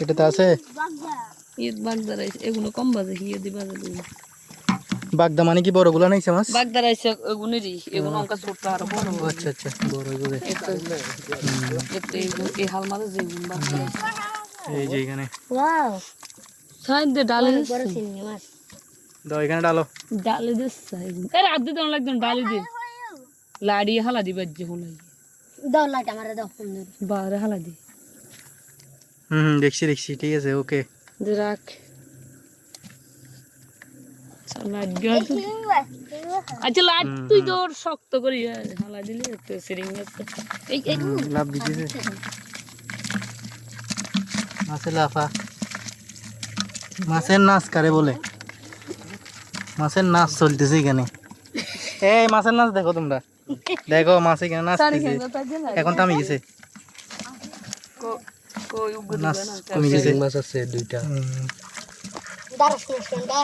এটাতে আছে ঈদ বাগদার আইছে এগুলো কম বাজে হিয়ে দিবা যাবে বাগদা মানে কি বড়গুলো নাইছে মাছ? বাগদার আইছে এগুনেরই এগুলো অঙ্কা ছোট আর বড় আচ্ছা আচ্ছা বড় এগুলো। এই হাল মাঝে যেগুলো বাগদার এই যে এখানে ওয়াও সাইড দে ডালে বড় চিংড়ি মাছ দাও এখানে ডালো। ডালে দে সাইড এ রাত দিতে লাগজন ডালে দে লাড়ি হালা দিবা যে হলাই দাও লাইট আমারে দাও সুন্দর বারে হালা দি দেখছি দেখছি ঠিক আছে ওকে দে রাখ লাইট গা আচ্ছা লাইট তুই তোর শক্ত করি হালা দিলি তো সিরিং আছে এই এই লাভ দিতেছে মাছের লাফা মাছের নাচ কারে বলে মাছের নাচ চলতেছে এখানে এই মাছের নাচ দেখো তোমরা দেখো মাছ এখানে নাচতেছে এখন থামে গেছে নাচ কমে গেছে মাছ আছে দুইটা দারস কোনটা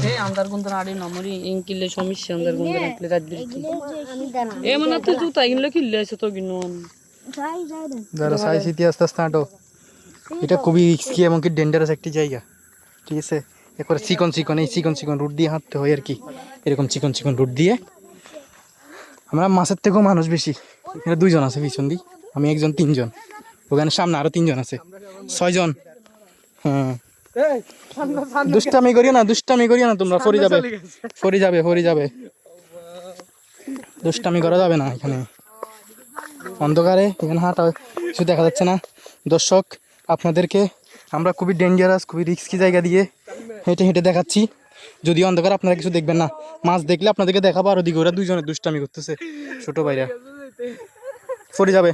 এই আন্দার কোন আড়ি নমরি ইনকিলে সমস্যা আন্দার কোন রাখলে রাত দিছি আমি দানা এ মানে তুই জুতা কিনলে কিনলে আছে তো কিনো যাই যাই দেন যারা সাইজ ইতিহাস স্টার্টও এটা খুবই রিস্কি এবং কি ডেঞ্জারাস একটি জায়গা ঠিক আছে একবার চিকন চিকন এই চিকন চিকন রুট দিয়ে হাঁটতে হয় আর কি এরকম চিকন চিকন রুট দিয়ে আমরা মাছের থেকেও মানুষ বেশি এখানে 2 জন আছে পিছন দিয়ে আমি একজন 3 জন ওখানে সামনে আরো 3 জন আছে 6 জন হ্যাঁ দুষ্টামি করিও না তোমরা ফরি যাবে দুষ্টামি করা যাবে না এখানে অন্ধকারে এখানে হাঁটা কিছু দেখা যাচ্ছে না দর্শক আপনাদেরকে আমরা খুবই ডেঞ্জারাস খুবই রিস্কি জায়গা দিয়ে হেঁটে হেঁটে দেখাচ্ছি যদিও অন্ধকার আপনারা কিছু দেখবেন না মাছ দেখলে আপনাদেরকে দেখাবো আর ওদিকে ওরা 2 জনে দুষ্টামি করতেছে ছোট ভাইরা ফরি যাবে